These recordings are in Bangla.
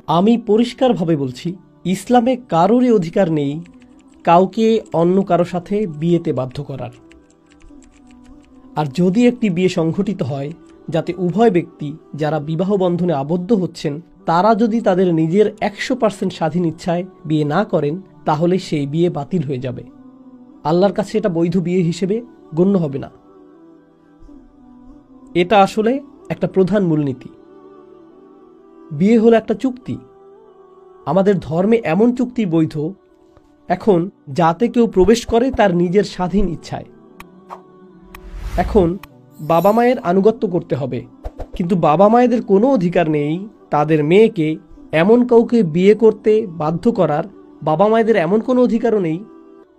আমি পরিষ্কারভাবে বলছি, ইসলামে কারোরই অধিকার নেই কাউকে অন্য কারো সাথে বিয়েতে বাধ্য করার। আর যদি একটি বিয়ে সংঘটিত হয় যাতে উভয় ব্যক্তি যারা বিবাহ বন্ধনে আবদ্ধ হচ্ছেন তারা যদি তাদের নিজের 100% স্বাধীন ইচ্ছায় বিয়ে না করেন, তাহলে সেই বিয়ে বাতিল হয়ে যাবে। আল্লাহর কাছে এটা বৈধ বিয়ে হিসেবে গণ্য হবে না। এটা আসলে একটা প্রধান মূলনীতি। বিয়ে হলো একটা চুক্তি। আমাদের ধর্মে এমন চুক্তি বৈধ এখন যাতে কেউ প্রবেশ করে তার নিজের স্বাধীন ইচ্ছায়। এখন বাবা মায়ের আনুগত্য করতে হবে, কিন্তু বাবা মায়েদের কোনো অধিকার নেই তাদের মেয়েকে এমন কাউকে বিয়ে করতে বাধ্য করার। বাবা মায়েদের এমন কোনো অধিকারও নেই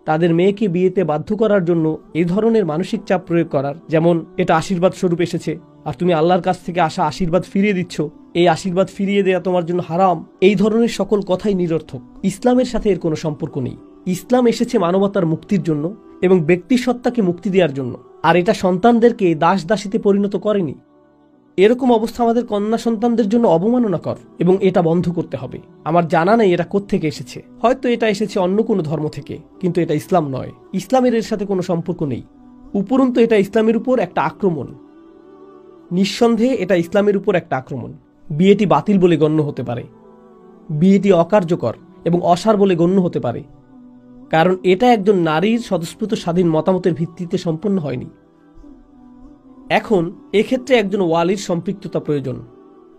তাদের মেয়েকে বিয়েতে বাধ্য করার জন্য এই ধরনের মানসিক চাপ প্রয়োগ করার, যেমন এটা আশীর্বাদ স্বরূপ এসেছে আর তুমি আল্লাহর কাছ থেকে আসা আশীর্বাদ ফিরিয়ে দিচ্ছ, এই আশীর্বাদ ফিরিয়ে দেওয়া তোমার জন্য হারাম। এই ধরনের সকল কথাই নিরর্থক। ইসলামের সাথে এর কোনো সম্পর্ক নেই। ইসলাম এসেছে মানবতার মুক্তির জন্য এবং ব্যক্তি সত্তাকে মুক্তি দেওয়ার জন্য, আর এটা সন্তানদেরকে দাস দাসীতে পরিণত করেনি। এরকম অবস্থা আমাদের কন্যা সন্তানদের জন্য অবমাননাকর এবং এটা বন্ধ করতে হবে। আমার জানা নেই এটা কোত্থেকে এসেছে, হয়তো এটা এসেছে অন্য কোনো ধর্ম থেকে, কিন্তু এটা ইসলাম নয়। ইসলামের এর সাথে কোনো সম্পর্ক নেই। উপরন্তু এটা ইসলামের উপর একটা আক্রমণ। নিঃসন্দেহে এটা ইসলামের উপর একটা আক্রমণ। বিয়েটি বাতিল বলে গণ্য হতে পারে, বিয়েটি অকার্যকর এবং অসার বলে গণ্য হতে পারে, কারণ এটা একজন নারীর স্বতঃস্ফূর্ত স্বাধীন মতামতের ভিত্তিতে সম্পন্ন হয়নি। এখন এক্ষেত্রে একজন ওয়ালির সম্পৃক্ততা প্রয়োজন,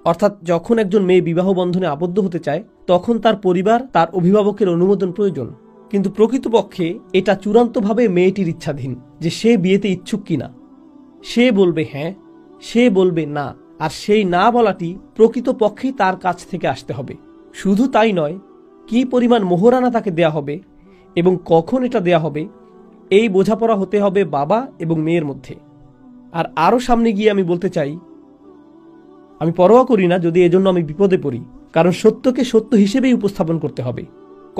অর্থাৎ যখন একজন মেয়ে বিবাহ বন্ধনে আবদ্ধ হতে চায় তখন তার পরিবার, তার অভিভাবকের অনুমোদন প্রয়োজন। কিন্তু প্রকৃতপক্ষে এটা চূড়ান্তভাবে মেয়েটির ইচ্ছাধীন যে সে বিয়েতে ইচ্ছুক কিনা। সে বলবে হ্যাঁ, সে বলবে না, আর সেই না বলাটি প্রকৃতপক্ষেই তার কাছ থেকে আসতে হবে। শুধু তাই নয়, কি পরিমাণ মোহরানা তাকে দেয়া হবে এবং কখন এটা দেয়া হবে এই বোঝাপড়া হতে হবে বাবা এবং মেয়ের মধ্যে। আর আরও সামনে গিয়ে আমি বলতে চাই, আমি পরোয়া করি না যদি এজন্য আমি বিপদে পড়ি, কারণ সত্যকে সত্য হিসেবেই উপস্থাপন করতে হবে।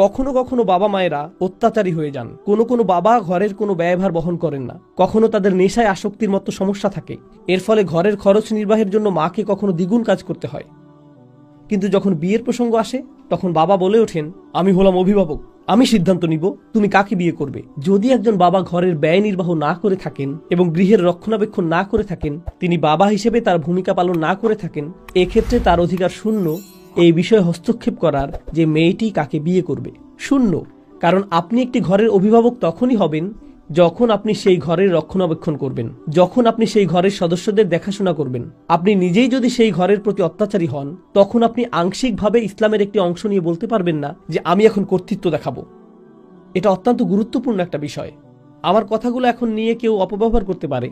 কখনো কখনো বাবা মায়েরা অত্যাচারী হয়ে যান, কোনো কোনো বাবা ঘরের কোনো ব্যয়ভার বহন করেন না, কখনো তাদের নেশায় আসক্তির মতো সমস্যা থাকে, এর ফলে ঘরের খরচ নির্বাহের জন্য মাকে কখনো দ্বিগুণ কাজ করতে হয়। কিন্তু যখন বিয়ের প্রসঙ্গ আসে তখন বাবা বলে ওঠেন, আমি হলাম অভিভাবক, আমি সিদ্ধান্ত নিব তুমি কাকে বিয়ে করবে। যদি একজন বাবা ঘরের ব্যয় নির্বাহ না করে থাকেন এবং গৃহের রক্ষণাবেক্ষণ না করে থাকেন, তিনি বাবা হিসেবে তার ভূমিকা পালন না করে থাকেন, এক্ষেত্রে তার অধিকার শূন্য এই বিষয়ে হস্তক্ষেপ করার যে মেয়েটি কাকে বিয়ে করবে। শূন্য। কারণ আপনি একটি ঘরের অভিভাবক তখনই হবেন যখন আপনি সেই ঘরের রক্ষণাবেক্ষণ করবেন, যখন আপনি সেই ঘরের সদস্যদের দেখাশোনা করবেন। আপনি নিজেই যদি সেই ঘরের প্রতি অত্যাচারী হন, তখন আপনি আংশিকভাবে ইসলামের একটি অংশ নিয়ে বলতে পারবেন না যে আমি এখন কর্তৃত্ব দেখাবো। এটা অত্যন্ত গুরুত্বপূর্ণ একটা বিষয়। আমার কথাগুলো এখন নিয়ে কেউ অপব্যবহার করতে পারে,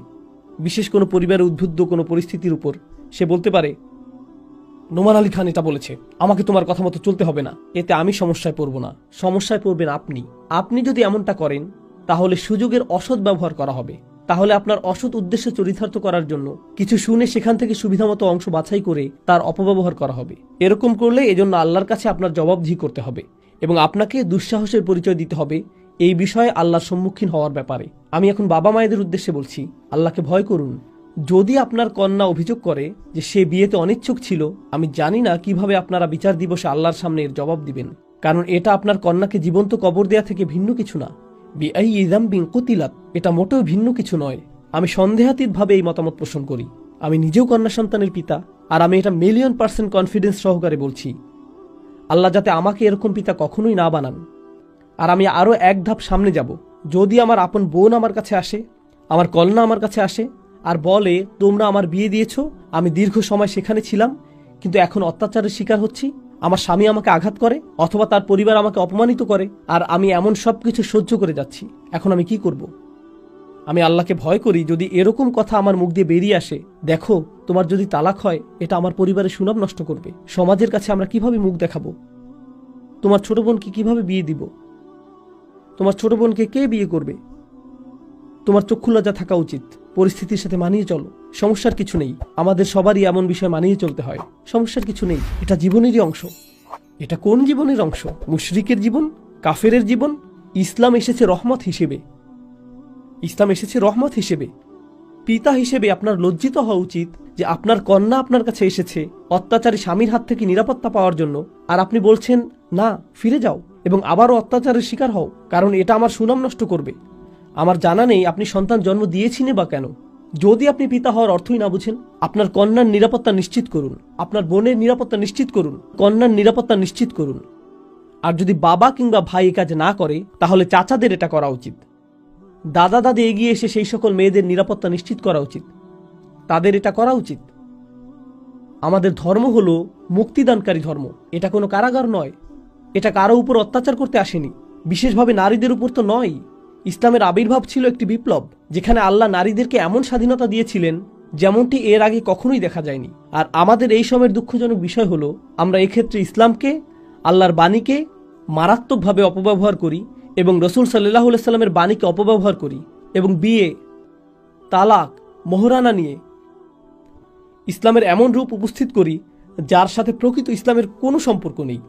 বিশেষ কোনো পরিবারের উদ্বুদ্ধ কোনো পরিস্থিতির উপর। সে বলতে পারে, নোমান আলী খান এটা বলেছে, আমাকে তোমার কথা মতো চলতে হবে না। এতে আমি সমস্যায় পড়ব না, সমস্যায় পড়বেন আপনি। আপনি যদি এমনটা করেন তাহলে সুযোগের অসৎ ব্যবহার করা হবে। তাহলে আপনার অসৎ উদ্দেশ্য চরিতার্থ করার জন্য কিছু শুনে সেখান থেকে সুবিধামতো অংশ বাছাই করে তার অপব্যবহার করা হবে। এরকম করলে এজন্য আল্লাহর কাছে আপনার জবাবদিহি করতে হবে এবং আপনাকে দুঃসাহসের পরিচয় দিতে হবে এই বিষয়ে আল্লাহর সম্মুখীন হওয়ার ব্যাপারে। আমি এখন বাবা মায়েদের উদ্দেশ্যে বলছি, আল্লাহকে ভয় করুন। যদি আপনার কন্যা অভিযোগ করে যে সে বিয়েতে অনিচ্ছুক ছিল, আমি জানি না কিভাবে আপনারা বিচার দিবসে আল্লাহর সামনে এর জবাব দিবেন, কারণ এটা আপনার কন্যাকে জীবন্ত কবর দেয়া থেকে ভিন্ন কিছু না। বিআইয়ি যামবিন কুতিলাত, এটা মোটেও ভিন্ন কিছু নয়। আমি সন্দেহাতীতভাবে এই মতামত পোষণ করি। আমি নিজেও কন্যা সন্তানের পিতা, আর আমি এটা 1,000,000% কনফিডেন্স সহকারে বলছি। আল্লাহ যাতে আমাকে এরকম পিতা কখনোই না বানান। আর আমি আরও এক ধাপ সামনে যাব। যদি আমার আপন বোন আমার কাছে আসে, আমার কন্যা আমার কাছে আসে আর বলে তোমরা আমার বিয়ে দিয়েছো, আমি দীর্ঘ সময় সেখানে ছিলাম কিন্তু এখন অত্যাচারের শিকার হচ্ছি, আমার স্বামী আমাকে আঘাত করে অথবা তার পরিবার আমাকে অপমানিত করে, আর আমি এমন সবকিছু সহ্য করে যাচ্ছি, এখন আমি কি করব? আমি আল্লাহকে ভয় করি যদি এরকম কথা আমার মুখ দিয়ে বেরিয়ে আসে, দেখো তোমার যদি তালাক হয় এটা আমার পরিবারের সুনাম নষ্ট করবে, সমাজের কাছে আমরা কিভাবে মুখ দেখাবো, তোমার ছোট বোনকে কিভাবে বিয়ে দিব, তোমার ছোট বোনকে কে বিয়ে করবে? তোমার চক্ষু লজ্জা থাকা উচিত। পরিস্থিতির সাথে মানিয়ে চলো, সমস্যার কিছু নেই। আমাদের সবারই এমন বিষয় মানিয়ে চলতে হয়, সমস্যার কিছু নেই। এটা জীবনেরই অংশ। এটা কোন জীবনের অংশ? মুশরিকের জীবন, কাফেরের জীবন। ইসলাম এসেছে রহমত হিসেবে। ইসলাম এসেছে রহমত হিসেবে। পিতা হিসেবে আপনার লজ্জিত হওয়া উচিত যে আপনার কন্যা আপনার কাছে এসেছে অত্যাচারী স্বামীর হাত থেকে নিরাপত্তা পাওয়ার জন্য, আর আপনি বলছেন না, ফিরে যাও এবং আবারও অত্যাচারের শিকার হও, কারণ এটা আমার সুনাম নষ্ট করবে। আমার জানা নেই আপনি সন্তান জন্ম দিয়েছিলেন বা কেন। যদি আপনি পিতা হওয়ার অর্থই না বুঝেন, আপনার কন্যার নিরাপত্তা নিশ্চিত করুন, আপনার বোনের নিরাপত্তা নিশ্চিত করুন, কন্যার নিরাপত্তা নিশ্চিত করুন। আর যদি বাবা কিংবা ভাই এই কাজ না করে, তাহলে চাচাদের এটা করা উচিত। দাদা দাদি এগিয়ে এসে সেই সকল মেয়েদের নিরাপত্তা নিশ্চিত করা উচিত, তাদের এটা করা উচিত। আমাদের ধর্ম হলো মুক্তিদানকারী ধর্ম, এটা কোনো কারাগার নয়। এটা কারো উপর অত্যাচার করতে আসেনি, বিশেষভাবে নারীদের উপর তো নয়। ইসলামের আবির্ভাব ছিল একটি বিপ্লব, যেখানে আল্লাহ নারীদেরকে এমন স্বাধীনতা দিয়েছিলেন যেমনটি এর আগে কখনোই দেখা যায়নি। আর আমাদের এই সময়ের দুঃখজনক বিষয় হলো, আমরা এক্ষেত্রে ইসলামকে, আল্লাহর বাণীকে মারাত্মকভাবে অপব্যবহার করি এবং রসুল সাল্লাল্লাহু আলাইহি সাল্লামের বাণীকে অপব্যবহার করি এবং বিয়ে, তালাক, মোহরানা নিয়ে ইসলামের এমন রূপ উপস্থিত করি যার সাথে প্রকৃত ইসলামের কোনো সম্পর্ক নেই।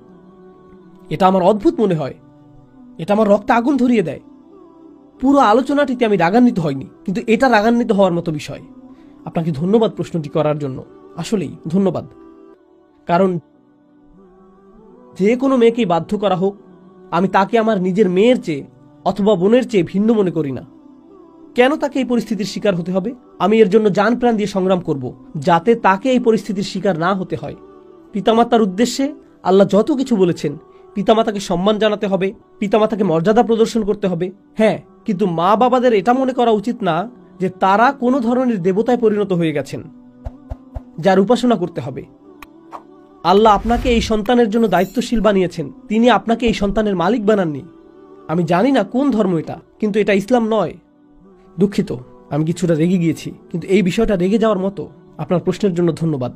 এটা আমার অদ্ভুত মনে হয়, এটা আমার রক্তে আগুন ধরিয়ে দেয়। পুরো আলোচনাটিতে আমি রাগান্বিত হইনি, কিন্তু এটা রাগান্বিত হওয়ার মতো বিষয়। আপনাকে ধন্যবাদ প্রশ্নটি করার জন্য, আসলেই ধন্যবাদ। কারণ যে কোনো মেয়েকেই বাধ্য করা হোক, আমি তাকে আমার নিজের মেয়ের চেয়ে অথবা বোনের চেয়ে ভিন্ন মনে করি না। কেন তাকে এই পরিস্থিতির শিকার হতে হবে? আমি এর জন্য জান প্রাণ দিয়ে সংগ্রাম করব, যাতে তাকে এই পরিস্থিতির শিকার না হতে হয়। পিতামাতার উদ্দেশ্যে আল্লাহ যত কিছু বলেছেন, পিতামাতাকে সম্মান জানাতে হবে, পিতামাতাকে মর্যাদা প্রদর্শন করতে হবে, হ্যাঁ, কিন্তু মা বাবাদের এটা মনে করা উচিত না যে তারা কোনো ধরনের দেবতায় পরিণত হয়ে গেছেন যার উপাসনা করতে হবে। আল্লাহ আপনাকে এই সন্তানের জন্য দায়িত্বশীল বানিয়েছেন, তিনি আপনাকে এই সন্তানের মালিক বানাননি। আমি জানি না কোন ধর্ম এটা, কিন্তু এটা ইসলাম নয়। দুঃখিত, আমি কিছুটা রেগে গিয়েছি, কিন্তু এই বিষয়টা রেগে যাওয়ার মতো। আপনার প্রশ্নের জন্য ধন্যবাদ।